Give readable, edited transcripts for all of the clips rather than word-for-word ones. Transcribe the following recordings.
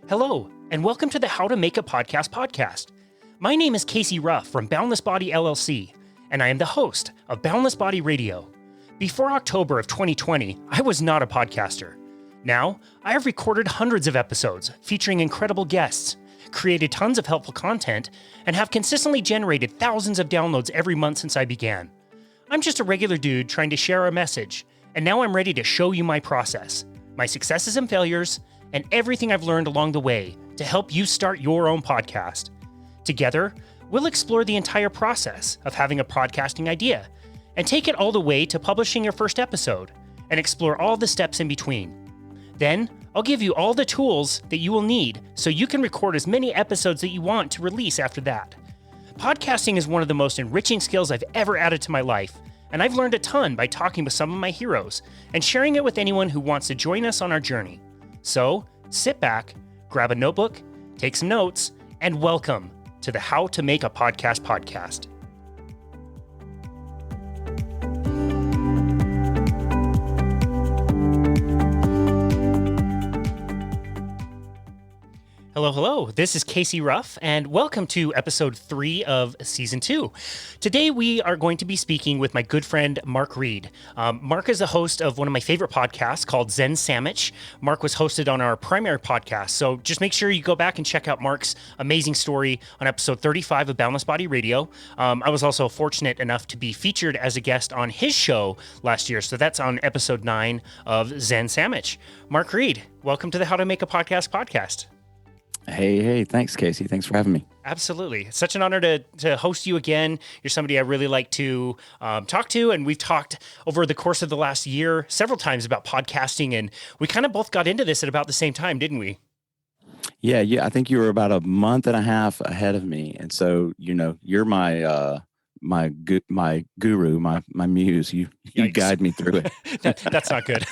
Hello, and welcome to the How to Make a Podcast podcast. My name is Casey Ruff from Boundless Body LLC, and I am the host of Boundless Body Radio. Before October of 2020, I was not a podcaster. Now, I have recorded hundreds of episodes featuring incredible guests, created tons of helpful content, and have consistently generated thousands of downloads every month since I began. I'm just a regular dude trying to share a message, and now I'm ready to show you my process, my successes and failures, and everything I've learned along the way to help you start your own podcast. Together, we'll explore the entire process of having a podcasting idea and take it all the way to publishing your first episode and explore all the steps in between. Then, I'll give you all the tools that you will need so you can record as many episodes that you want to release after that. Podcasting is one of the most enriching skills I've ever added to my life, and I've learned a ton by talking with some of my heroes and sharing it with anyone who wants to join us on our journey. So, sit back, grab a notebook, take some notes, and welcome to the How to Make a Podcast podcast. Hello. This is Casey Ruff, and welcome to episode 3 of season 2. Today, we are going to be speaking with my good friend, Mark Reid. Mark is the host of one of my favorite podcasts called Zen Sammich. Mark was hosted on our primary podcast, so just make sure you go back and check out Mark's amazing story on episode 35 of Boundless Body Radio. I was also fortunate enough to be featured as a guest on his show last year, so that's on episode 9 of Zen Sammich. Mark Reid, welcome to the How to Make a Podcast podcast. Hey, thanks, Casey. Thanks for having me. Absolutely. It's such an honor to host you again. You're somebody I really like to talk to, and we've talked over the course of the last year several times about podcasting, and we kind of both got into this at about the same time, didn't we? Yeah. I think you were about a month and a half ahead of me, and so you're my guru, my muse. You guide me through it. That's not good.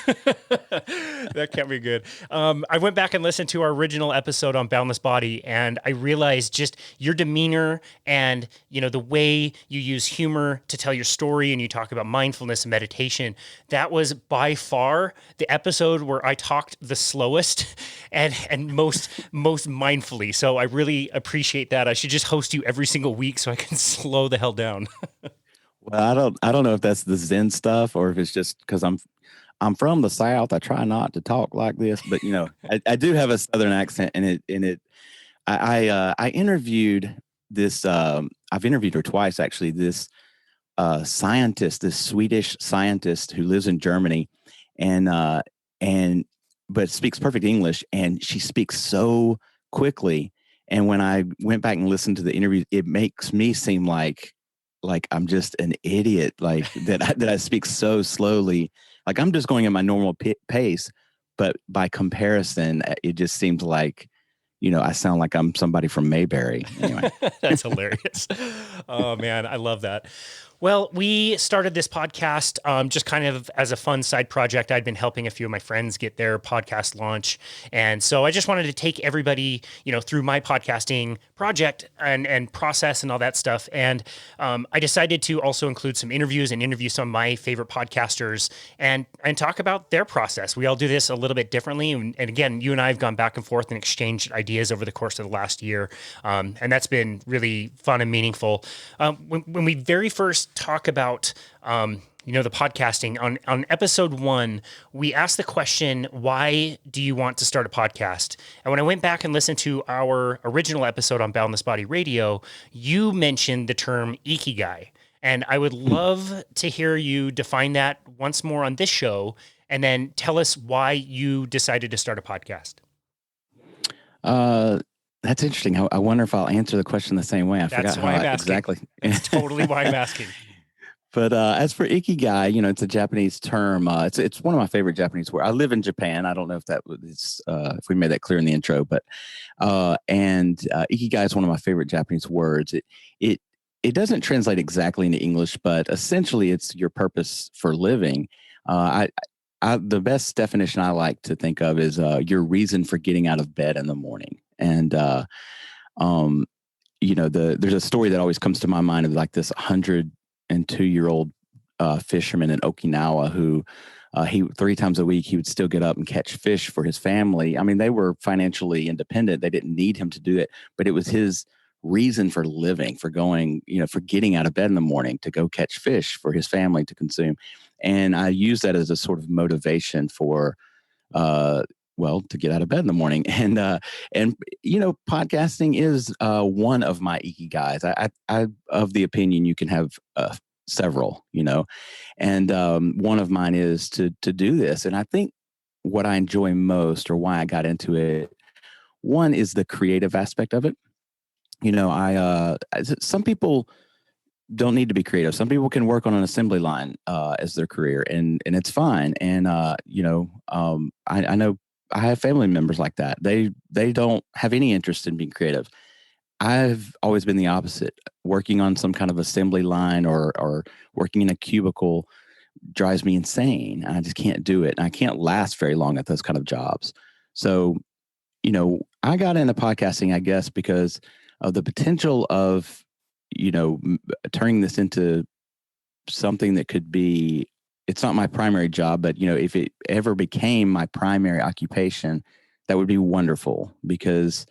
That can't be good. I went back and listened to our original episode on Boundless Body, and I realized just your demeanor and the way you use humor to tell your story, and you talk about mindfulness and meditation. That was by far the episode where I talked the slowest and most mindfully. So I really appreciate that. I should just host you every single week so I can slow the hell down. Well, I don't know if that's the Zen stuff or if it's just because I'm from the South. I try not to talk like this, but I do have a Southern accent, and I interviewed this. I've interviewed her twice actually. This scientist, this Swedish scientist who lives in Germany, but speaks perfect English, and she speaks so quickly. And when I went back and listened to the interview, it makes me seem like I'm just an idiot, like that I speak so slowly, like I'm just going at my normal pace. But by comparison, it just seems like, I sound like I'm somebody from Mayberry. Anyway. That's hilarious. Oh man, I love that. Well, we started this podcast just kind of as a fun side project. I'd been helping a few of my friends get their podcast launch. And so I just wanted to take everybody, through my podcasting project and process and all that stuff. And I decided to also include some interviews and interview some of my favorite podcasters and talk about their process. We all do this a little bit differently. And again, you and I have gone back and forth and exchanged ideas over the course of the last year. And that's been really fun and meaningful. When we very first talk about, the podcasting on episode 1, we asked the question, why do you want to start a podcast? And when I went back and listened to our original episode on Boundless Body Radio, you mentioned the term ikigai. And I would love to hear you define that once more on this show, and then tell us why you decided to start a podcast. That's interesting. I wonder if I'll answer the question the same way. That's why I'm asking. Exactly. That's totally why I'm asking. But as for ikigai, it's a Japanese term. It's one of my favorite Japanese words. I live in Japan. I don't know if that was if we made that clear in the intro, but ikigai is one of my favorite Japanese words. It doesn't translate exactly into English, but essentially it's your purpose for living. The best definition I like to think of is your reason for getting out of bed in the morning. And there's a story that always comes to my mind of like this 102-year-old fisherman in Okinawa who he 3 times a week, he would still get up and catch fish for his family. I mean, they were financially independent. They didn't need him to do it, but it was his reason for living, for going, for getting out of bed in the morning to go catch fish for his family to consume. And I use that as a sort of motivation for, to get out of bed in the morning. And podcasting is one of my ikigais. I of the opinion you can have several, and one of mine is to do this. And I think what I enjoy most, or why I got into it, one is the creative aspect of it. Some people don't need to be creative. Some people can work on an assembly line as their career, and it's fine. And I know I have family members like that. They don't have any interest in being creative. I've always been the opposite. Working on some kind of assembly line or working in a cubicle drives me insane. I just can't do it. And I can't last very long at those kind of jobs. So, I got into podcasting, I guess, because of the potential of, turning this into something that could be, it's not my primary job, but, if it ever became my primary occupation, that would be wonderful, because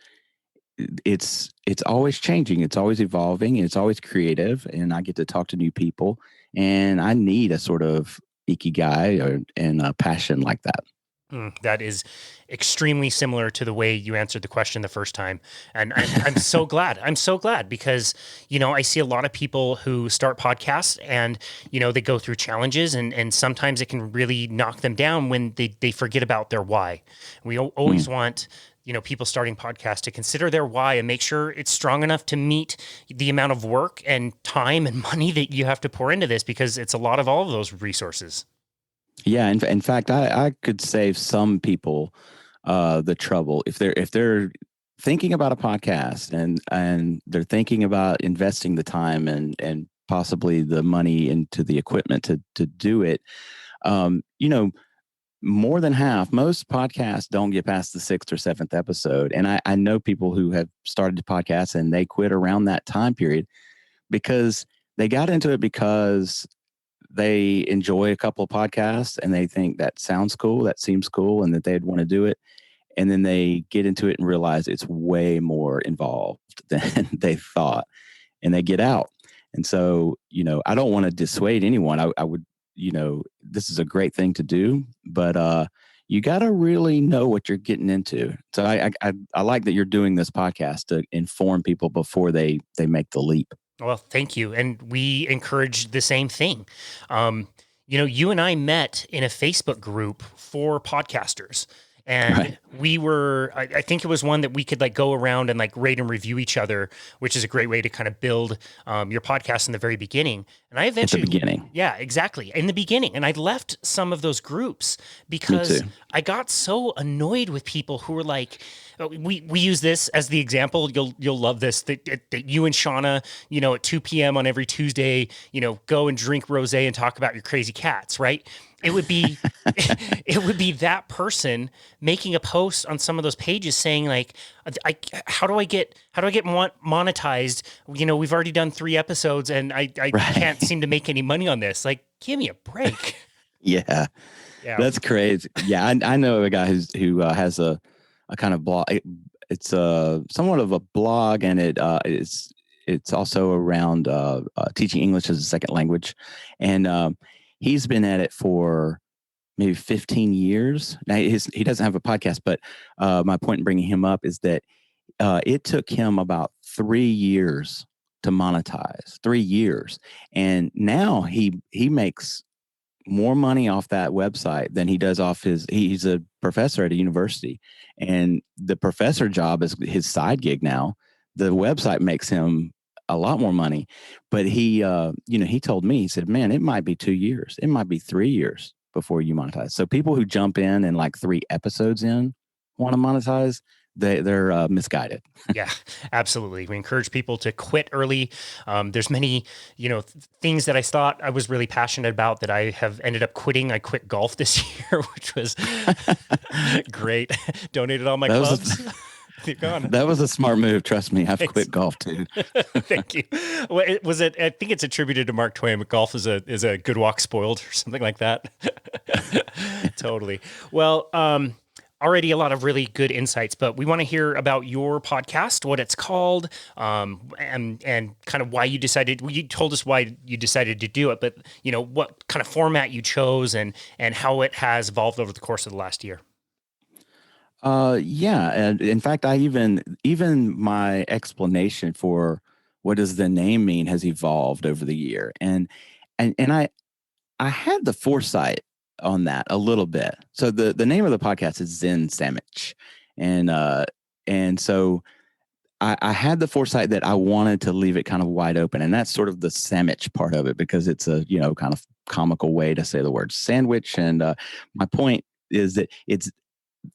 it's always changing. It's always evolving, and it's always creative, and I get to talk to new people, and I need a sort of ikigai and a passion like that. That is extremely similar to the way you answered the question the first time. And I'm so glad. I'm so glad because, I see a lot of people who start podcasts and, they go through challenges and sometimes it can really knock them down when they forget about their why. We always want, people starting podcasts to consider their why and make sure it's strong enough to meet the amount of work and time and money that you have to pour into this, because it's a lot of all of those resources. Yeah, in fact, I could save some people the trouble if they're thinking about a podcast and they're thinking about investing the time and possibly the money into the equipment to do it. More than half, most podcasts don't get past the 6th or 7th episode, and I know people who have started podcasts and they quit around that time period because they got into it because they enjoy a couple of podcasts and they think that sounds cool, that seems cool, and that they'd want to do it. And then they get into it and realize it's way more involved than they thought, and they get out. And so, I don't want to dissuade anyone. I would, this is a great thing to do, but you got to really know what you're getting into. So I like that you're doing this podcast to inform people before they make the leap. Well, thank you. And we encourage the same thing. You and I met in a Facebook group for podcasters. And right. We were, I think it was one that we could go around and rate and review each other, which is a great way to kind of build your podcast in the very beginning. And I eventually, at the beginning. Yeah, exactly. In the beginning. And I left some of those groups because I got so annoyed with people who were like, we use this as the example. You'll love this, that you and Shauna, at 2 p.m. on every Tuesday, go and drink rosé and talk about your crazy cats, right? It would be that person making a post on some of those pages saying how do I get monetized? We've already done 3 episodes and I can't seem to make any money on this. Give me a break. Yeah, that's crazy. Yeah, I know a guy who has a kind of blog. It's somewhat of a blog, and it's also around teaching English as a second language, and he's been at it for maybe 15 years. Now, he doesn't have a podcast, but my point in bringing him up is that it took him about 3 years to monetize. 3 years, and now he makes more money off that website than he does off he's a professor at a university, and the professor job is his side gig now. The website makes him a lot more money, but he told me, he said, man, it might be 2 years. It might be 3 years before you monetize. So people who jump in and 3 episodes in want to monetize, they're misguided. Yeah, absolutely. We encourage people to quit early. There's many, things that I thought I was really passionate about that I have ended up quitting. I quit golf this year, which was great. Donated all my clubs. They're gone. That was a smart move. Trust me, I've quit golf too. Thank you. Well, I think it's attributed to Mark Twain, but golf is a good walk spoiled or something like that. Totally. Well, already a lot of really good insights, but we want to hear about your podcast, what it's called, and kind of why you decided. Well, you told us why you decided to do it, but what kind of format you chose and how it has evolved over the course of the last year. Yeah, and in fact, I even my explanation for what does the name mean has evolved over the year, and I had the foresight on that a little bit. So the name of the podcast is Zen Sammich, and so I had the foresight that I wanted to leave it kind of wide open, and that's sort of the sandwich part of it because it's a kind of comical way to say the word sandwich. And my point is that it's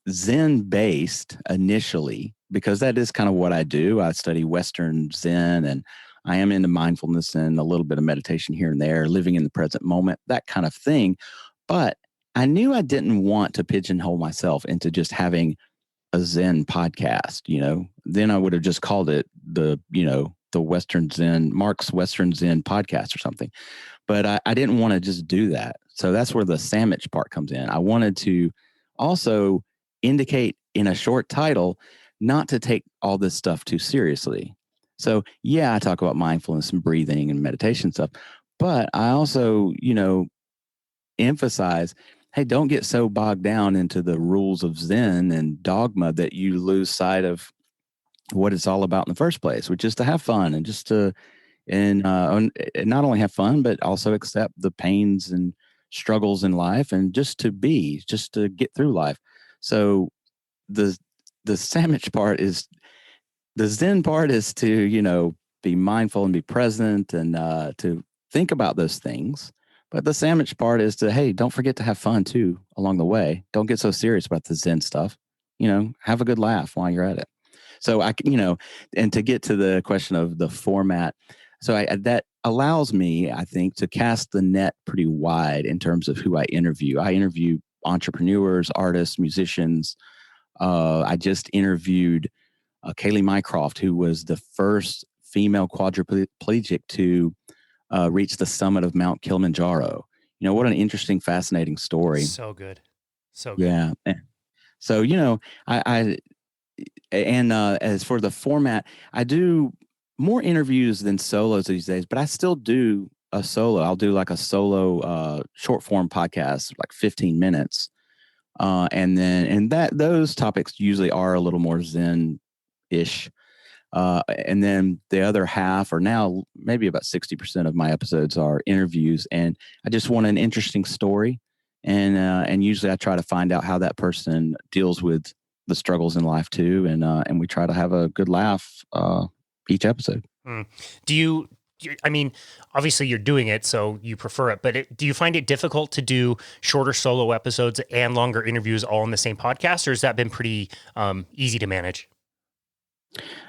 Zen based initially because that is kind of what I do. I study Western Zen and I am into mindfulness and a little bit of meditation here and there, living in the present moment, that kind of thing. But I knew I didn't want to pigeonhole myself into just having a Zen podcast, then I would have just called it the Western Zen, Mark's Western Zen podcast or something. But I didn't want to just do that. So that's where the sandwich part comes in. I wanted to also indicate in a short title not to take all this stuff too seriously. So yeah, I talk about mindfulness and breathing and meditation stuff, but I also, emphasize, hey, don't get so bogged down into the rules of Zen and dogma that you lose sight of what it's all about in the first place, which is to have fun and just to and not only have fun, but also accept the pains and struggles in life and just to get through life. So the sandwich part is the Zen part is to, be mindful and be present and to think about those things. But the sandwich part is to, hey, don't forget to have fun too along the way. Don't get so serious about the Zen stuff. Have a good laugh while you're at it. So and to get to the question of the format, so that allows me, I think, to cast the net pretty wide in terms of who I interview. I interview entrepreneurs, artists, musicians. I just interviewed Kaylee Mycroft, who was the first female quadriplegic to reach the summit of Mount Kilimanjaro. What an interesting, fascinating story. So good. So good. Yeah. So, as for the format, I do more interviews than solos these days, but I still do a solo. I'll do like a solo short form podcast, like 15 minutes. And those topics usually are a little more Zen-ish. And then the other half, or now maybe about 60% of my episodes are interviews, and I just want an interesting story, and usually I try to find out how that person deals with the struggles in life too, and we try to have a good laugh each episode. I mean, obviously you're doing it, so you prefer it, but do you find it difficult to do shorter solo episodes and longer interviews all in the same podcast, or has that been pretty easy to manage?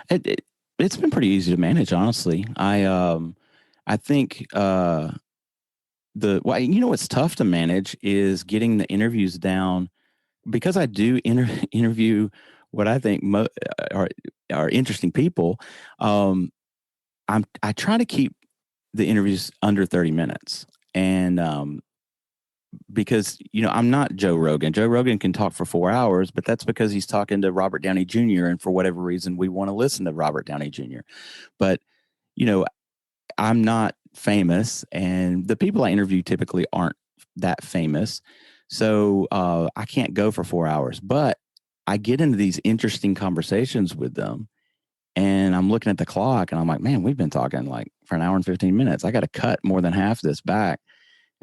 It's been pretty easy to manage, honestly. I think what's tough to manage is getting the interviews down, because I do interview what I think are interesting people. I try to keep the interviews under 30 minutes, and because I'm not Joe Rogan. Joe Rogan can talk for 4 hours, but that's because he's talking to Robert Downey Jr. and for whatever reason we want to listen to Robert Downey Jr. But I'm not famous, and the people I interview typically aren't that famous, so I can't go for 4 hours. But I get into these interesting conversations with them, and I'm looking at the clock, and I'm like, man, we've been talking like for an hour and 15 minutes. I got to cut more than half this back.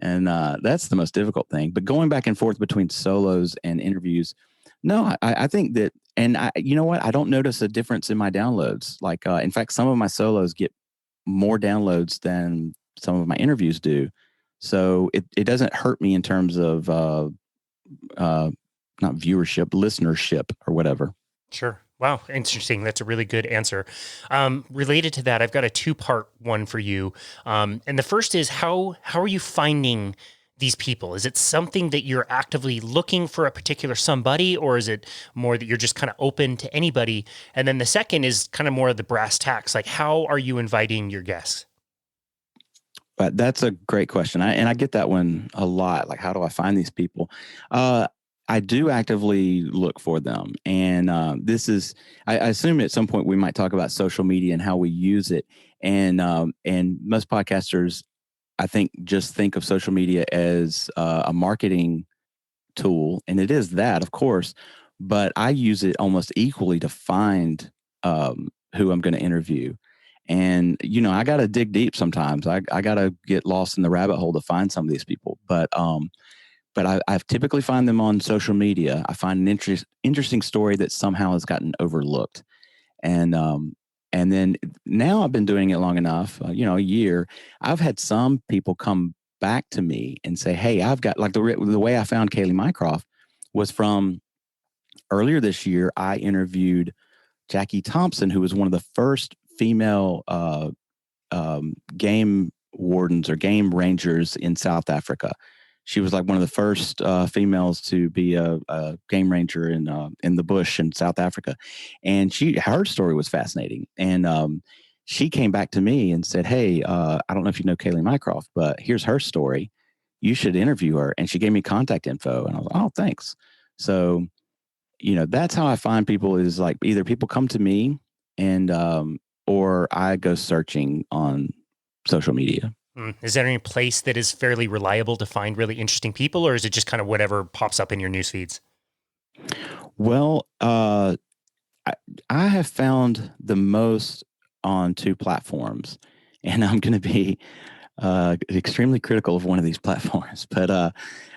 And that's the most difficult thing. But going back and forth between solos and interviews, no, I think that, and you know what? I don't notice a difference in my downloads. Like, in fact, some of my solos get more downloads than some of my interviews do. So it doesn't hurt me in terms of not viewership, listenership or whatever. Sure. Wow. Interesting. That's a really good answer. Related to that, I've got a 2-part one for you. And the first is how are you finding these people? Is it something that you're actively looking for a particular somebody, or is it more that you're just kind of open to anybody? And then the second is kind of more of the brass tacks. Like, how are you inviting your guests? But that's a great question. I get that one a lot. Like, how do I find these people? I do actively look for them. And I assume at some point we might talk about social media and how we use it. And most podcasters, I think, just think of social media as a marketing tool. And it is that, of course, but I use it almost equally to find who I'm going to interview. And, I got to dig deep sometimes. I got to get lost in the rabbit hole to find some of these people. But I've typically find them on social media. I find an interesting story that somehow has gotten overlooked. And then now I've been doing it long enough, a year. I've had some people come back to me and say, hey, I've got, like, the way I found Kaylee Mycroft was from earlier this year. I interviewed Jackie Thompson, who was one of the first female game wardens or game rangers in South Africa. She was like one of the first females to be a game ranger in the bush in South Africa, and her story was fascinating. And she came back to me and said, "Hey, I don't know if you know Kaylee Mycroft, but here's her story. You should interview her." And she gave me contact info, and I was like, "Oh, thanks." So, that's how I find people, is like either people come to me and or I go searching on social media. Is there any place that is fairly reliable to find really interesting people, or is it just kind of whatever pops up in your news feeds? Well, I have found the most on two platforms, and I'm going to be extremely critical of one of these platforms, but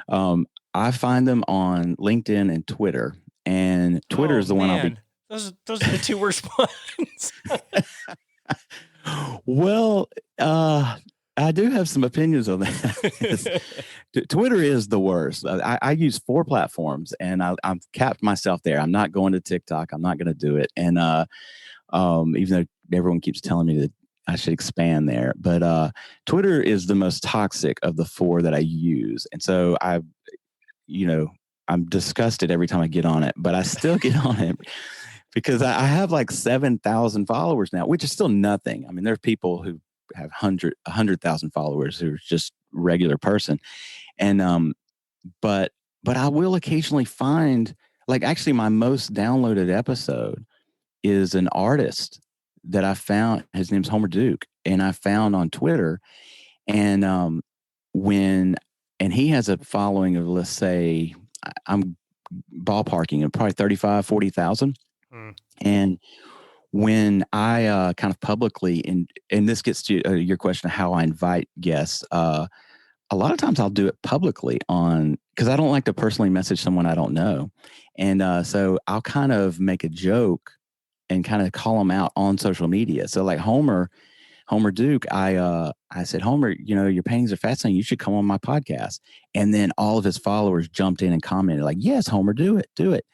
I find them on LinkedIn and Twitter. And Twitter is the one I'll be. Those are the two worst ones. Well, I do have some opinions on that. Twitter is the worst. I use 4 platforms, and I'm capped myself there. I'm not going to TikTok. I'm not going to do it. And even though everyone keeps telling me that I should expand there, but Twitter is the most toxic of the 4 that I use. And so I'm disgusted every time I get on it, but I still get on it because I have like 7,000 followers now, which is still nothing. I mean, there are people who have 100,000 followers who are just regular person. And but I will occasionally find, like, actually my most downloaded episode is an artist that I found. His name's Homer Duke, and I found on Twitter. And and he has a following of, let's say, I'm ballparking of probably 35, 40,000. And when I kind of publicly, and this gets to your question of how I invite guests, a lot of times I'll do it publicly because I don't like to personally message someone I don't know. And so I'll kind of make a joke and kind of call them out on social media. So like Homer Duke, I said, Homer, your paintings are fascinating. You should come on my podcast. And then all of his followers jumped in and commented like, yes, Homer, do it.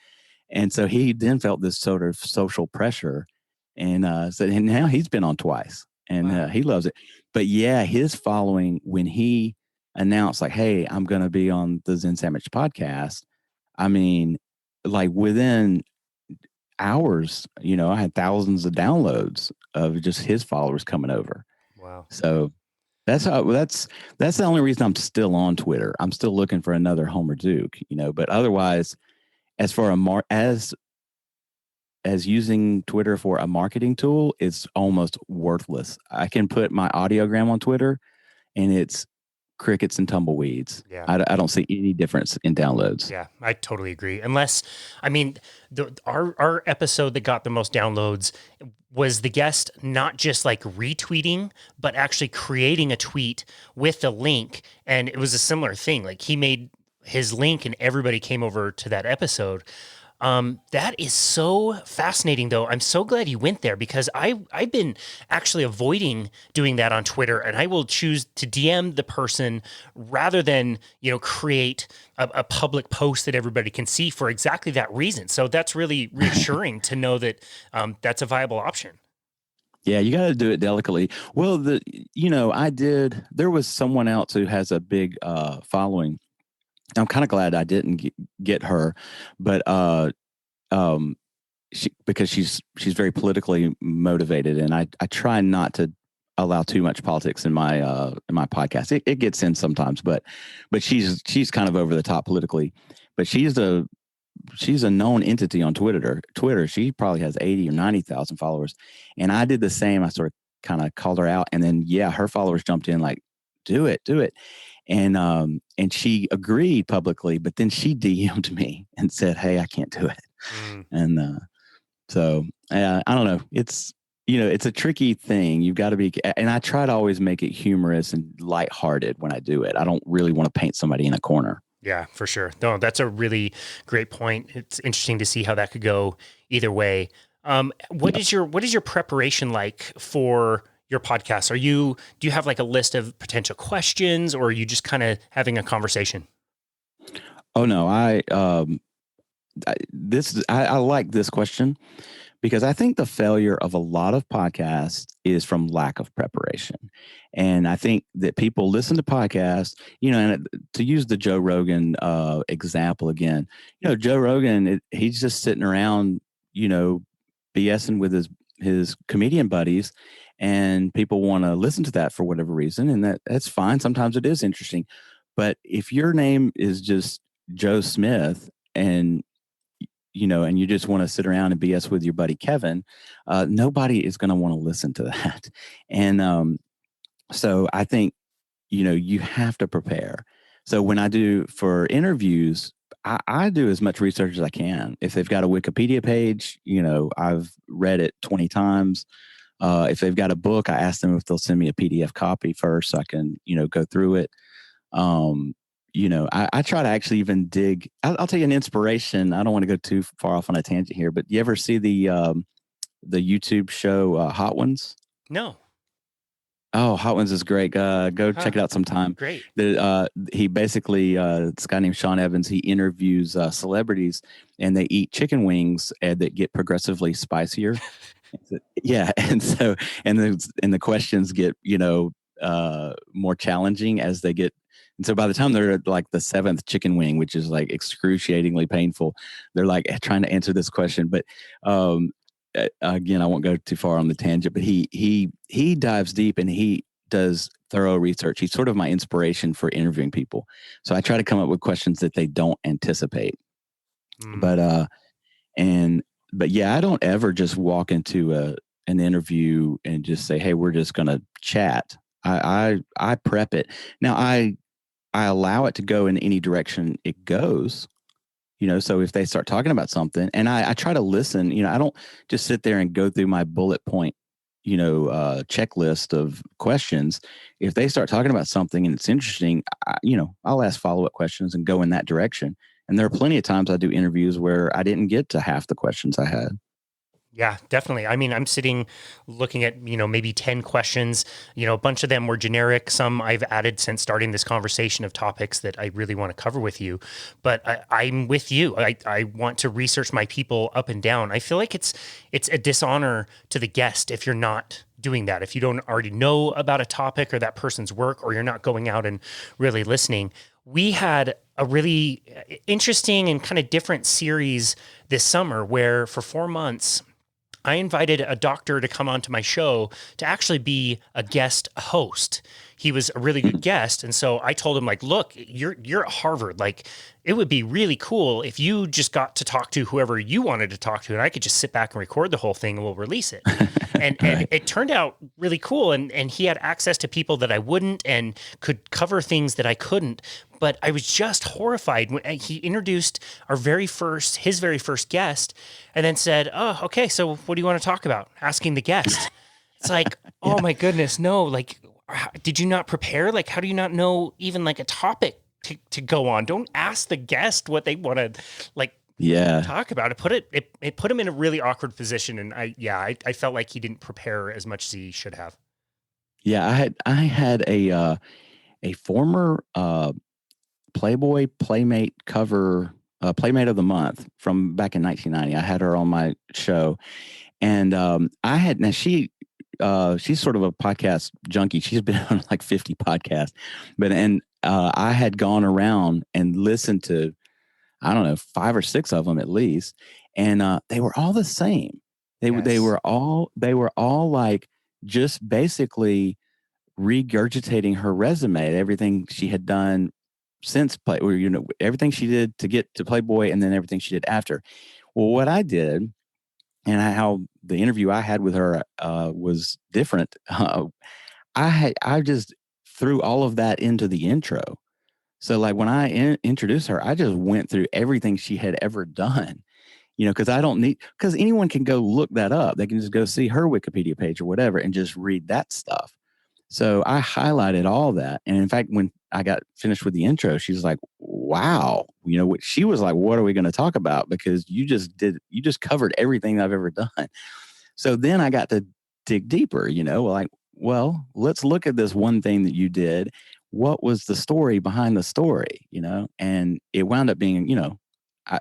And so he then felt this sort of social pressure, and and now he's been on twice, and Wow. He loves it. But yeah, his following, when he announced like, hey, I'm going to be on the Zen Sammich podcast, I mean, like within hours, I had thousands of downloads of just his followers coming over. Wow. So that's the only reason I'm still on Twitter. I'm still looking for another Homer Duke, but otherwise, as for as using Twitter for a marketing tool, it's almost worthless. I can put my audiogram on Twitter, and it's crickets and tumbleweeds. Yeah. I don't see any difference in downloads. Yeah, I totally agree. Unless, I mean, our episode that got the most downloads was the guest not just like retweeting, but actually creating a tweet with a link. And it was a similar thing. Like, he made his link and everybody came over to that episode. That is so fascinating, though. I'm so glad you went there, because I've been actually avoiding doing that on Twitter, and I will choose to DM the person rather than, create a public post that everybody can see for exactly that reason. So that's really reassuring to know that that's a viable option. Yeah, you got to do it delicately. Well, there was someone else who has a big following. I'm kind of glad I didn't get her, but because she's very politically motivated, and I try not to allow too much politics in my podcast. It gets in sometimes, but she's kind of over the top politically. But she's a known entity on Twitter. She probably has 80 or 90,000 followers, and I did the same. I sort of kind of called her out, and then her followers jumped in like, do it. And she agreed publicly, but then she DM'd me and said, hey, I can't do it. And so I don't know. It's, it's a tricky thing. You've got to be, and I try to always make it humorous and lighthearted when I do it. I don't really want to paint somebody in a corner. Yeah, for sure. No, that's a really great point. It's interesting to see how that could go either way. What is your preparation like for your podcast? Do you have like a list of potential questions, or are you just kind of having a conversation? Oh no, I like this question because I think the failure of a lot of podcasts is from lack of preparation. And I think that people listen to podcasts, and to use the Joe Rogan example again, Joe Rogan, he's just sitting around, BSing with his comedian buddies, and people want to listen to that for whatever reason. And that's fine. Sometimes it is interesting. But if your name is just Joe Smith and you just want to sit around and BS with your buddy Kevin, nobody is going to want to listen to that. And so I think, you have to prepare. So when I do for interviews, I do as much research as I can. If they've got a Wikipedia page, I've read it 20 times. If they've got a book, I ask them if they'll send me a PDF copy first so I can, go through it. I try to actually even dig. I'll tell you an inspiration. I don't want to go too far off on a tangent here, but you ever see the YouTube show Hot Ones? No. Oh, Hot Ones is great. Go check it out sometime. Great. He basically, this guy named Sean Evans, he interviews celebrities, and they eat chicken wings that get progressively spicier. Yeah, and the questions get more challenging as they get. And so by the time they're at like the 7th chicken wing, which is like excruciatingly painful, they're like trying to answer this question. But again, I won't go too far on the tangent, but he dives deep and he does thorough research. He's sort of my inspiration for interviewing people. So I try to come up with questions that they don't anticipate. But yeah, I don't ever just walk into an interview and just say, hey, we're just going to chat. I prep it. Now I allow it to go in any direction it goes, so if they start talking about something and I try to listen, I don't just sit there and go through my bullet point, checklist of questions. If they start talking about something and it's interesting, I'll ask follow-up questions and go in that direction. And there are plenty of times I do interviews where I didn't get to half the questions I had. Yeah, definitely. I mean, I'm sitting looking at, maybe 10 questions, a bunch of them were generic. Some I've added since starting this conversation of topics that I really want to cover with you. But I'm with you. I want to research my people up and down. I feel like it's a dishonor to the guest if you're not doing that. If you don't already know about a topic or that person's work, or you're not going out and really listening. We had a really interesting and kind of different series this summer where for 4 months, I invited a doctor to come onto my show to actually be a guest host. He was a really good guest. And so I told him, like, look, you're at Harvard. Like, it would be really cool if you just got to talk to whoever you wanted to talk to, and I could just sit back and record the whole thing and we'll release it. And it turned out really cool. And he had access to people that I wouldn't and could cover things that I couldn't. But I was just horrified when he introduced his very first guest and then said, oh, okay, so what do you want to talk about? Asking the guest. It's like, oh my goodness, no, like, did you not prepare? Like, how do you not know even like a topic to go on? Don't ask the guest what they want to talk about. It put him in a really awkward position. And I felt like he didn't prepare as much as he should have. Yeah. I had a former, Playboy Playmate cover, Playmate of the Month from back in 1990. I had her on my show, and she's sort of a podcast junkie. She's been on like 50 podcasts, I had gone around and listened to, I don't know, 5 or 6 of them at least. And they were all the same. They were all like just basically regurgitating her resume, everything she had done since play, or everything she did to get to Playboy, and then everything she did after. Well, what I did, and how the interview I had with her was different. I just threw all of that into the intro. So like when I introduced her, I just went through everything she had ever done. Because because anyone can go look that up. They can just go see her Wikipedia page or whatever and just read that stuff. So I highlighted all that. And in fact, when I got finished with the intro, she was like, wow, she was like, what are we going to talk about? Because you just covered everything I've ever done. So then I got to dig deeper, like, well, let's look at this one thing that you did. What was the story behind the story, and it wound up being,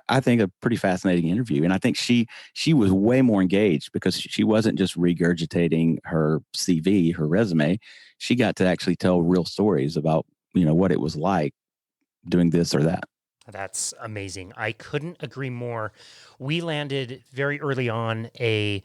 I think a pretty fascinating interview. And I think she was way more engaged because she wasn't just regurgitating her CV, her resume. She got to actually tell real stories about, what it was like doing this or that. That's amazing. I couldn't agree more. We landed very early on a,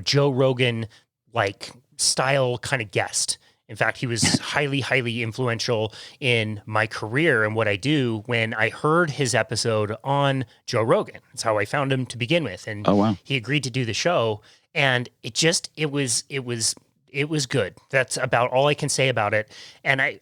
Joe Rogan like style kind of guest. In fact, he was highly, highly influential in my career and what I do when I heard his episode on Joe Rogan. That's how I found him to begin with. And oh, wow. He agreed to do the show. And it was good. That's about all I can say about it. And I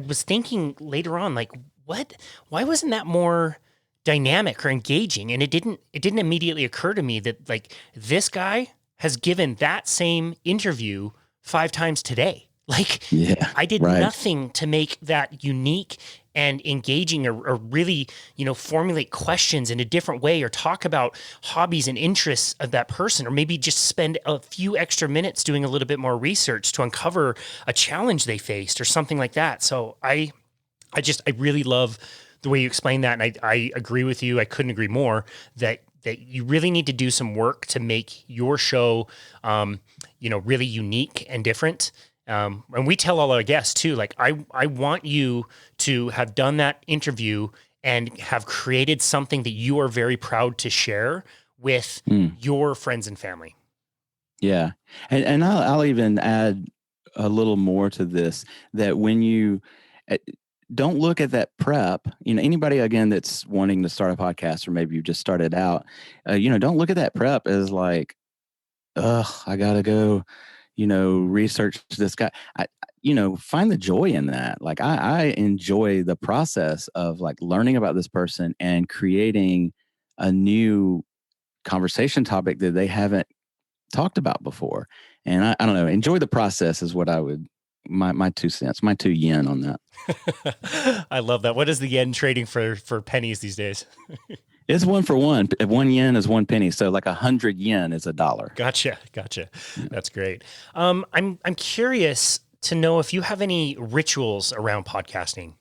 was thinking later on, like, why wasn't that more dynamic or engaging? And it didn't immediately occur to me that like this guy has given that same interview 5 times today. Like, I did nothing to make that unique and engaging or really, formulate questions in a different way or talk about hobbies and interests of that person, or maybe just spend a few extra minutes doing a little bit more research to uncover a challenge they faced or something like that. So I really love the way you explain that. And I agree with you. I couldn't agree more that you really need to do some work to make your show, really unique and different. And we tell all our guests too, like, I want you to have done that interview and have created something that you are very proud to share with your friends and family. Yeah. And I'll even add a little more to this, that when you don't look at that prep, anybody again that's wanting to start a podcast, or maybe you just started out, don't look at that prep as like, I gotta go, research this guy. Find the joy in that. Like I enjoy the process of like learning about this person and creating a new conversation topic that they haven't talked about before. And I don't know, enjoy the process is what I would, my 2 cents, my 2 yen on that. I love that. What is the yen trading for pennies these days? It's 1 for 1. 1 yen is 1 penny. So like 100 yen is $1. Gotcha. Yeah. That's great. I'm curious to know if you have any rituals around podcasting.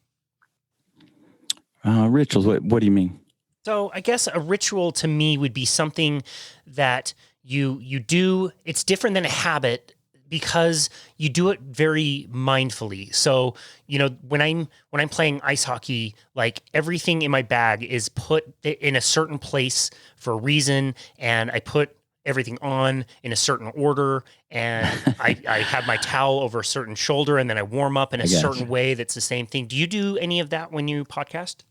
Rituals. What do you mean? So I guess a ritual to me would be something that you do. It's different than a habit because you do it very mindfully. So, when I'm playing ice hockey, like everything in my bag is put in a certain place for a reason. And I put everything on in a certain order, and I have my towel over a certain shoulder, and then I warm up in a certain way. That's the same thing. Do you do any of that when you podcast?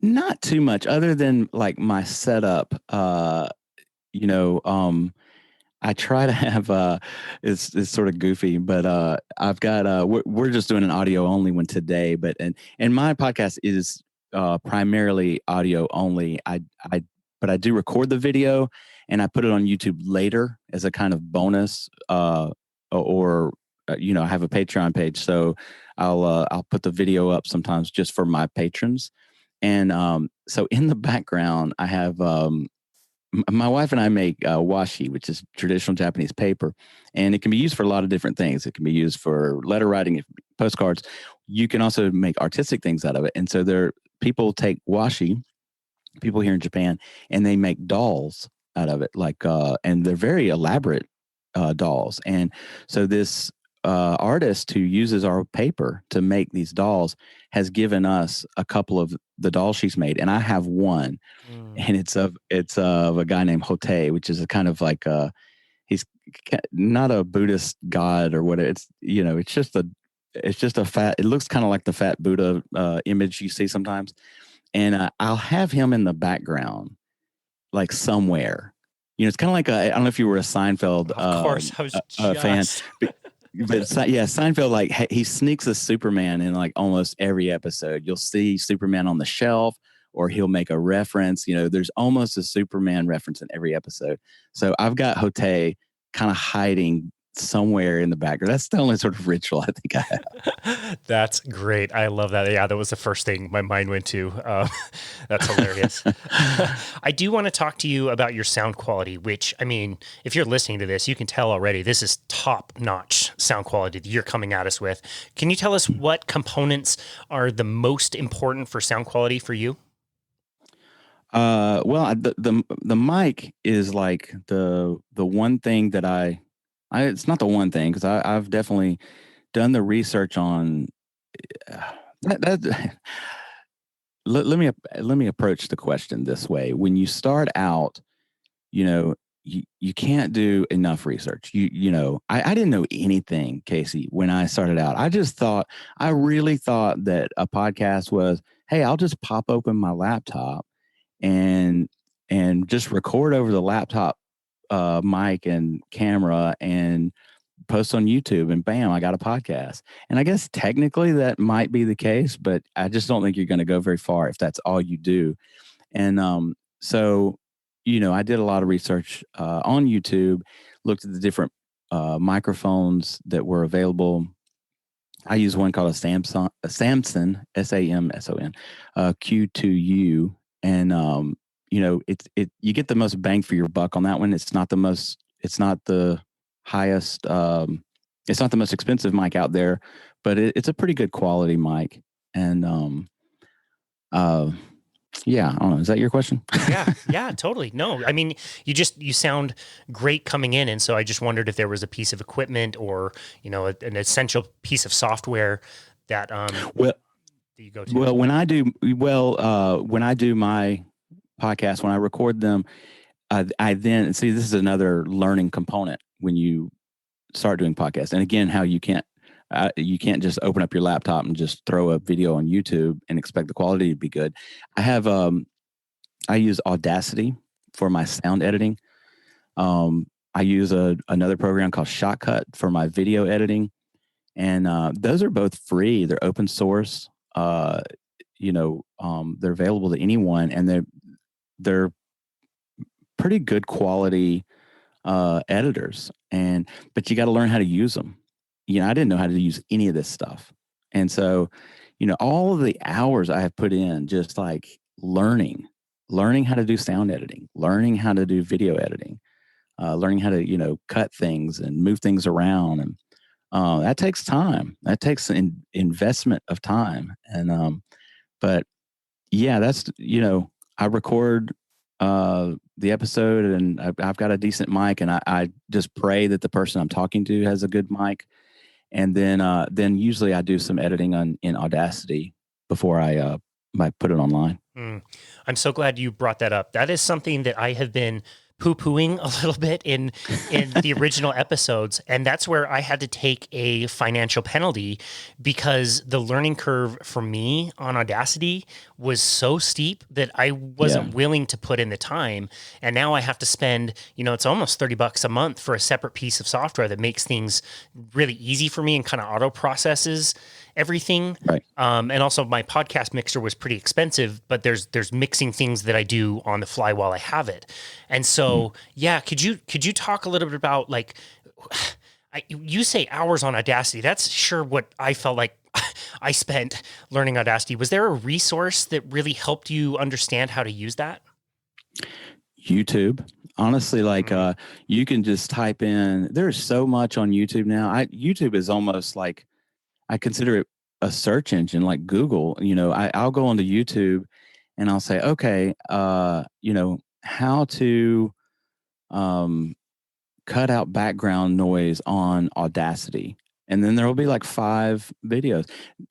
Not too much, other than like my setup. I try to have it's sort of goofy, but I've got we're just doing an audio only one today, but and my podcast is primarily audio only. But I do record the video and I put it on YouTube later as a kind of bonus, or I have a Patreon page, so I'll put the video up sometimes just for my patrons. And so in the background, I have my wife and I make washi, which is traditional Japanese paper, and it can be used for a lot of different things. It can be used for letter writing, postcards. You can also make artistic things out of it. And so people take washi, people here in Japan, and they make dolls out of it, and they're very elaborate dolls. And so this artist who uses our paper to make these dolls has given us a couple of the dolls she's made, and I have one, and it's of a guy named Hote, which is a kind of like he's not a Buddhist god or what. It's, you know, it's just a fat, it looks kind of like the fat Buddha image you see sometimes. And I'll have him in the background, like somewhere. You know, it's kind of like I don't know if you were a Seinfeld Of course, I was fan, but yeah, Seinfeld, like he sneaks a Superman in like almost every episode. You'll see Superman on the shelf, or he'll make a reference. You know, there's almost a Superman reference in every episode. So I've got Hote kind of hiding somewhere in the background. That's the only sort of ritual I think I have. That's great. I love that. Yeah, that was the first thing my mind went to. That's hilarious. I do want to talk to you about your sound quality, which, I mean, if you're listening to this, you can tell already this is top-notch sound quality that you're coming at us with. Can you tell us what components are the most important for sound quality for you? Well, the mic is like the one thing that it's not the one thing, because I've definitely done the research on that. Let me approach the question this way. When you start out, you know, you can't do enough research. You know, I didn't know anything, Casey, when I started out. I really thought that a podcast was, hey, I'll just pop open my laptop and just record over the laptop mic and camera and post on YouTube, and bam, I got a podcast. And I guess technically that might be the case, but I just don't think you're going to go very far if that's all you do. And so, you know, I did a lot of research on YouTube, looked at the different microphones that were available. I use one called a Samson Samson Q2U, and you know, you get the most bang for your buck on that one. It's not the highest, it's not the most expensive mic out there, but it's a pretty good quality mic. And yeah, I don't know. Is that your question? Yeah, totally. No, I mean, you sound great coming in. And so I just wondered if there was a piece of equipment or, you know, an essential piece of software that, well, that you go to. Well, when I do my podcast, when I record them, I then see, this is another learning component when you start doing podcasts. And again, how you can't just open up your laptop and just throw a video on YouTube and expect the quality to be good. I use Audacity for my sound editing. I use another program called Shotcut for my video editing. And those are both free. They're open source. You know, they're available to anyone, and they're pretty good quality editors. But you got to learn how to use them. You know, I didn't know how to use any of this stuff, and so, you know, all of the hours I have put in just like learning how to do sound editing, learning how to do video editing, learning how to, you know, cut things and move things around, and that takes time. That takes an investment of time. And but yeah, that's, you know, I record the episode, and I've got a decent mic, and I just pray that the person I'm talking to has a good mic. And then usually I do some editing in Audacity before I put it online. I'm so glad you brought that up. That is something that I have been poo-pooing a little bit in the original episodes. And that's where I had to take a financial penalty, because the learning curve for me on Audacity was so steep that I wasn't willing to put in the time. And now I have to spend, you know, it's almost $30 a month for a separate piece of software that makes things really easy for me and kind of auto processes everything. Right. And also my podcast mixer was pretty expensive, but there's mixing things that I do on the fly while I have it. And so, yeah, could you talk a little bit about, like, you say hours on Audacity. That's sure what I felt like I spent learning Audacity. Was there a resource that really helped you understand how to use that? YouTube. Honestly, like you can just type in, there's so much on YouTube now. YouTube is almost like, I consider it a search engine like Google. You know, I'll go onto YouTube and I'll say, okay, you know, how to cut out background noise on Audacity. And then there will be like 5 videos.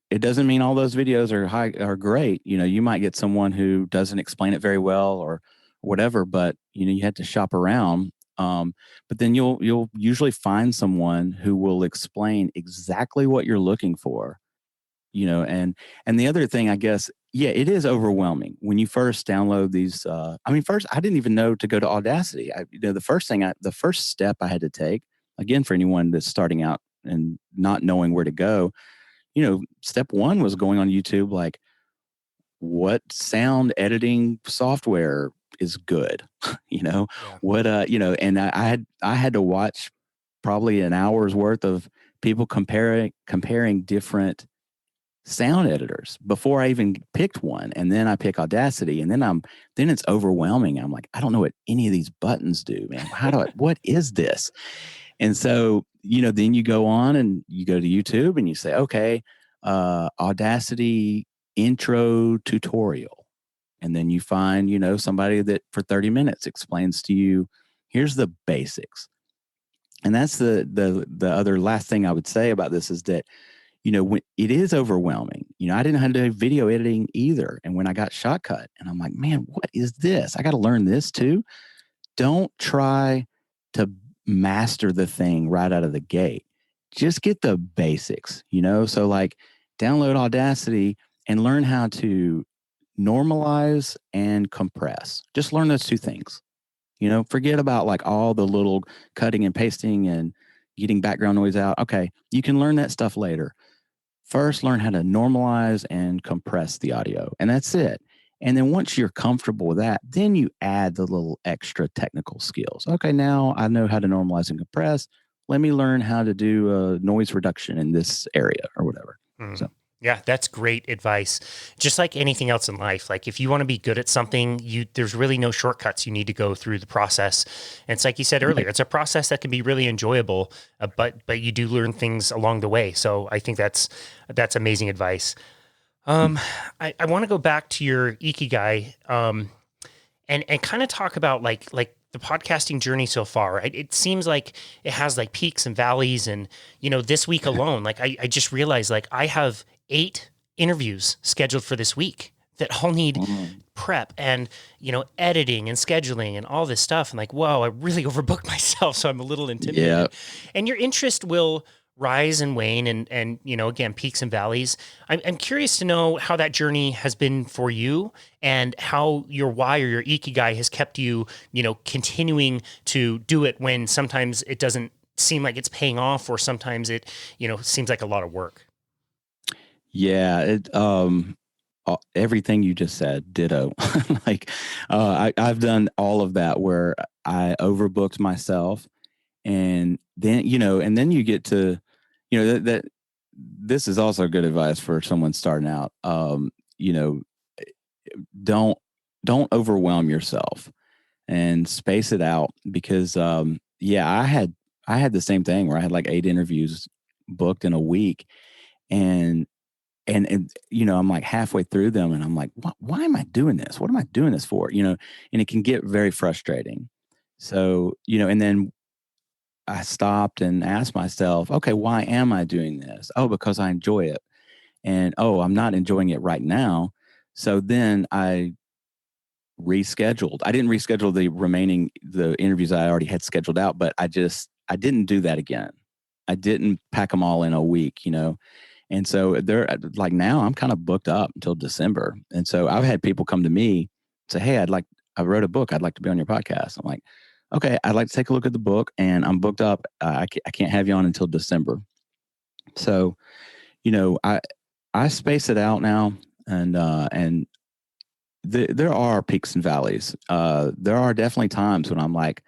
It doesn't mean all those videos are great. You know, you might get someone who doesn't explain it very well or whatever, but, you know, you had to shop around. But then you'll usually find someone who will explain exactly what you're looking for, and the other thing, I guess, yeah, it is overwhelming when you first download these. First, I didn't even know to go to Audacity. The first step I had to take, again, for anyone that's starting out and not knowing where to go, step one was going on YouTube, like, what sound editing software is good, Yeah. what, and I had to watch probably an hour's worth of people comparing different sound editors before I even picked one. And then I pick Audacity, and then it's overwhelming. I'm like, I don't know what any of these buttons do, man. What is this? And so, then you go on and you go to YouTube and you say, okay, Audacity intro tutorial. And then you find, somebody that for 30 minutes explains to you, here's the basics. And that's the other last thing I would say about this is that, when it is overwhelming, I didn't know how to do video editing either. And when I got Shotcut, and I'm like, man, what is this? I got to learn this too. Don't try to master the thing right out of the gate. Just get the basics, So like, download Audacity and learn how to normalize and compress. Just learn those two things. Forget about like all the little cutting and pasting and getting background noise out. Okay, you can learn that stuff later. First, learn how to normalize and compress the audio, and that's it. And then once you're comfortable with that, then you add the little extra technical skills. Okay, now I know how to normalize and compress. Let me learn how to do noise reduction in this area or whatever. So. Yeah, that's great advice. Just like anything else in life, like if you want to be good at something, there's really no shortcuts. You need to go through the process. And it's like you said earlier, it's a process that can be really enjoyable, but you do learn things along the way. So I think that's amazing advice. I want to go back to your Ikigai, and kind of talk about like the podcasting journey so far, right? It seems like it has like peaks and valleys, and this week alone, like I just realized like I have 8 interviews scheduled for this week that all need prep and editing and scheduling and all this stuff. And like, whoa, I really overbooked myself, so I'm a little intimidated. Yeah. And your interest will rise and wane, and again, peaks and valleys. I'm curious to know how that journey has been for you, and how your why or your Ikigai has kept you, continuing to do it when sometimes it doesn't seem like it's paying off, or sometimes it, seems like a lot of work. Yeah, everything you just said, ditto. Like, I've done all of that where I overbooked myself, and then you get to, that this is also good advice for someone starting out. Don't overwhelm yourself, and space it out, because I had the same thing where I had like 8 interviews booked in a week, and I'm like halfway through them, and I'm like, why am I doing this? What am I doing this for? And it can get very frustrating. So, and then I stopped and asked myself, okay, why am I doing this? Oh, because I enjoy it. And, oh, I'm not enjoying it right now. So then I rescheduled. I didn't reschedule the interviews I already had scheduled out, but I didn't do that again. I didn't pack them all in a week, And so they're like, now I'm kind of booked up until December. And so I've had people come to me say, hey, I wrote a book. I'd like to be on your podcast. I'm like, okay, I'd like to take a look at the book, and I'm booked up. I can't have you on until December. So, I space it out now, and there are peaks and valleys. There are definitely times when I'm like,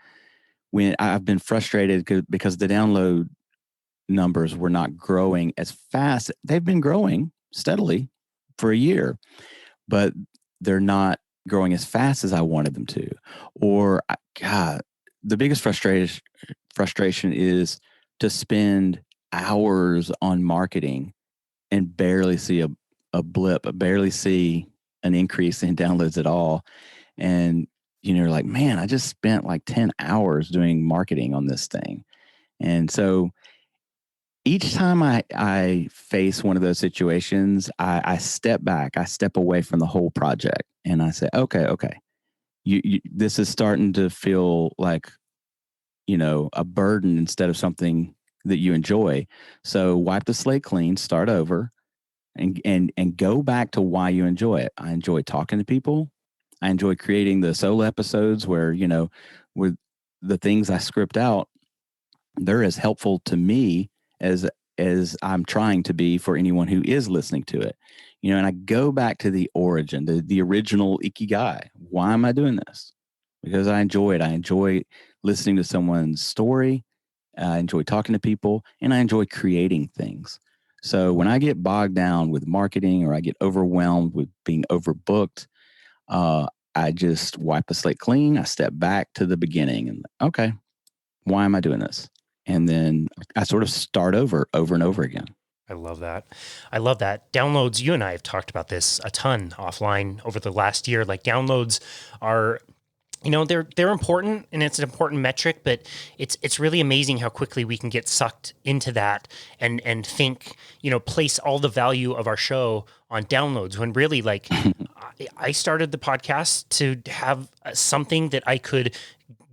when I've been frustrated because the download numbers were not growing as fast. They've been growing steadily for a year, but they're not growing as fast as I wanted them to. Or, God, the biggest frustration is to spend hours on marketing and barely see a blip, barely see an increase in downloads at all. And, you're like, man, I just spent like 10 hours doing marketing on this thing. And so each time I face one of those situations, I step back, I step away from the whole project, and I say, okay, this is starting to feel like a burden instead of something that you enjoy. So wipe the slate clean, start over, and go back to why you enjoy it. I enjoy talking to people. I enjoy creating the solo episodes where, with the things I script out, they're as helpful to me as I'm trying to be for anyone who is listening to it. And I go back to the origin, the original ikigai. Why am I doing this? Because I enjoy it. I enjoy listening to someone's story. I enjoy talking to people, and I enjoy creating things. So when I get bogged down with marketing or I get overwhelmed with being overbooked, I just wipe the slate clean. I step back to the beginning and, okay, why am I doing this? And then I sort of start over and over again. I love that. I love that. Downloads, you and I have talked about this a ton offline over the last year. Like, downloads are, they're important, and it's an important metric, but it's really amazing how quickly we can get sucked into that and think, place all the value of our show on downloads, when really, like, I started the podcast to have something that I could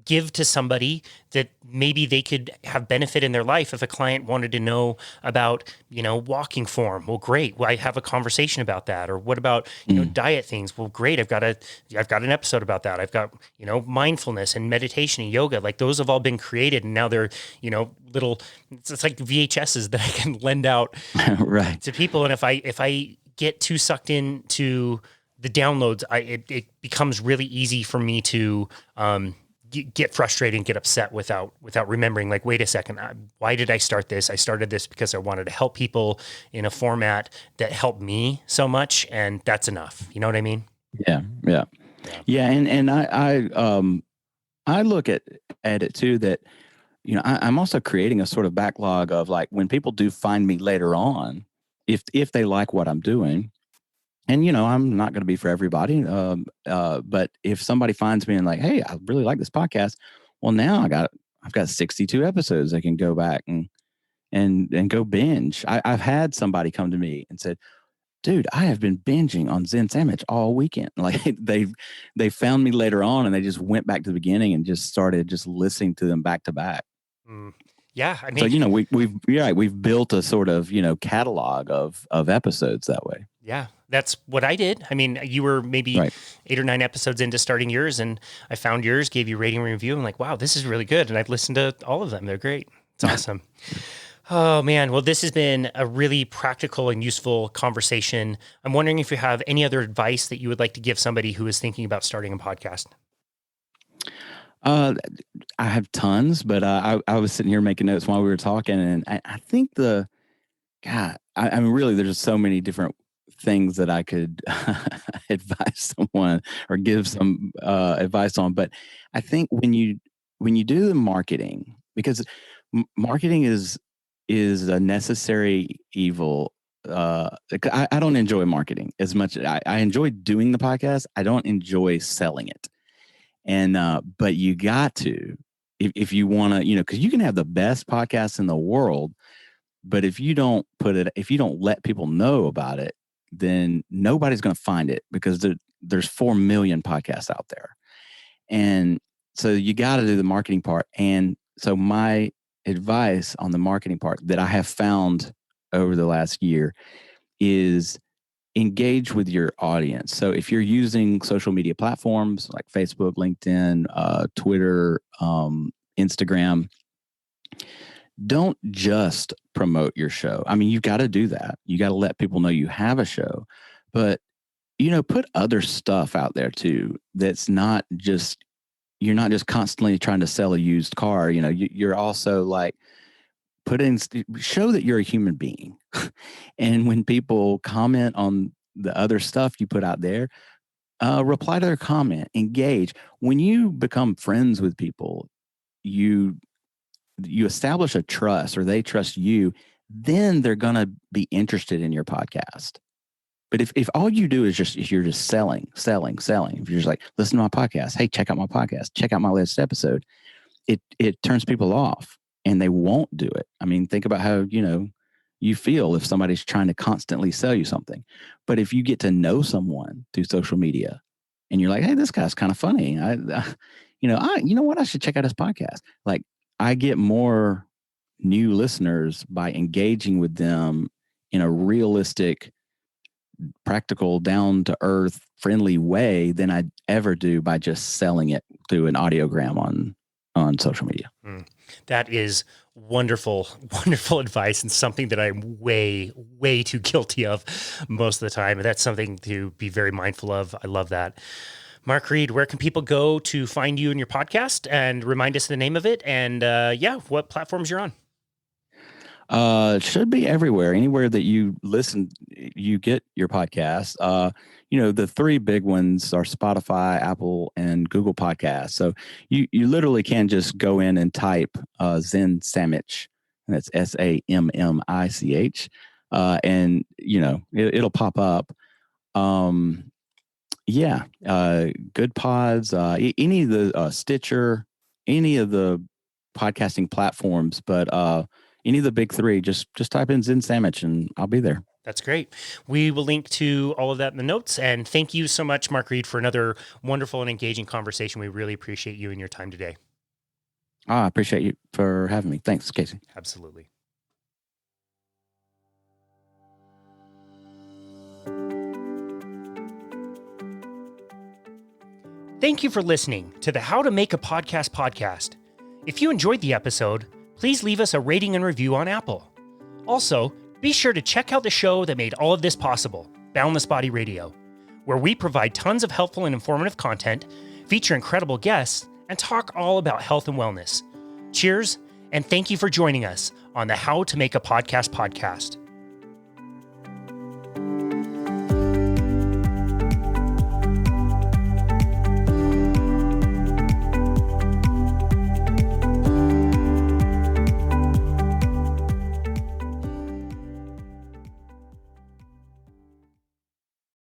give to somebody that maybe they could have benefit in their life. If a client wanted to know about, walking form, well, great. Well, I have a conversation about that. Or what about, diet things? Well, great. I've got an episode about that. I've got, mindfulness and meditation and yoga. Like, those have all been created, and now they're, little, it's like VHSs that I can lend out right to people. And if I get too sucked into the downloads, it becomes really easy for me to, get frustrated and get upset without remembering, like, wait a second, why did I start this? I started this because I wanted to help people in a format that helped me so much, and that's enough. You know what I mean? Yeah. And I look at it too, that, I'm also creating a sort of backlog of, like, when people do find me later on, if they like what I'm doing. And, I'm not going to be for everybody. But if somebody finds me and, like, hey, I really like this podcast. Well, now I've got 62 episodes. I can go back and go binge. I've had somebody come to me and said, dude, I have been binging on Zen Sammich all weekend. Like, they found me later on, and they just went back to the beginning and just started just listening to them back to back. Yeah. I mean, so, we've built a sort of, catalog of episodes that way. Yeah, that's what I did. I mean, you were maybe 8 or 9 episodes into starting yours, and I found yours, gave you a rating and review. I'm like, wow, this is really good. And I've listened to all of them. They're great. It's awesome. Oh, man. Well, this has been a really practical and useful conversation. I'm wondering if you have any other advice that you would like to give somebody who is thinking about starting a podcast. I have tons, but I was sitting here making notes while we were talking, and I think I mean, really, there's so many different things that I could advise someone or give some advice on. But I think when you do the marketing, because marketing is a necessary evil. I don't enjoy marketing as much. I enjoy doing the podcast. I don't enjoy selling it. And but you got to, if you want to, because you can have the best podcast in the world, but if you don't let people know about it, then nobody's going to find it, because there's 4 million podcasts out there. And so you got to do the marketing part. And so my advice on the marketing part that I have found over the last year is engage with your audience. So if you're using social media platforms like Facebook, LinkedIn, Twitter, Instagram, don't just promote your show. I mean, you've got to do that. You got to let people know you have a show, but, put other stuff out there too. That's not just, you're not just constantly trying to sell a used car. You're also, like, show that you're a human being. And when people comment on the other stuff you put out there, reply to their comment, engage. When you become friends with people, you establish a trust, or they trust you, then they're going to be interested in your podcast. But if all you do is if you're just selling, if you're just like, listen to my podcast, hey, check out my podcast, check out my latest episode, it turns people off, and they won't do it. I mean, think about how, you feel if somebody's trying to constantly sell you something. But if you get to know someone through social media, and you're like, hey, this guy's kind of funny. You know what? I should check out his podcast. Like, I get more new listeners by engaging with them in a realistic, practical, down to earth, friendly way than I ever do by just selling it through an audiogram on social media. That is wonderful, wonderful advice, and something that I'm way, way too guilty of most of the time. And that's something to be very mindful of. I love that. Mark Reid, where can people go to find you and your podcast, and remind us the name of it, and what platforms you're on? It should be everywhere. Anywhere that you listen, you get your podcast. The three big ones are Spotify, Apple, and Google Podcasts. So you literally can just go in and type Zen Sammich, and that's Sammich, and it'll pop up. Good Pods, any of the Stitcher, any of the podcasting platforms, but any of the big three, just type in Zen Sammich and I'll be there. That's great. We will link to all of that in the notes. And thank you so much, Mark Reid, for another wonderful and engaging conversation. We really appreciate you and your time today. I appreciate you for having me. Thanks, Casey. Absolutely. Thank you for listening to the How to Make a podcast. If you enjoyed the episode, please leave us a rating and review on Apple. Also, be sure to check out the show that made all of this possible, Boundless Body Radio, where we provide tons of helpful and informative content, feature incredible guests, and talk all about health and wellness. Cheers, and thank you for joining us on the How to Make a podcast.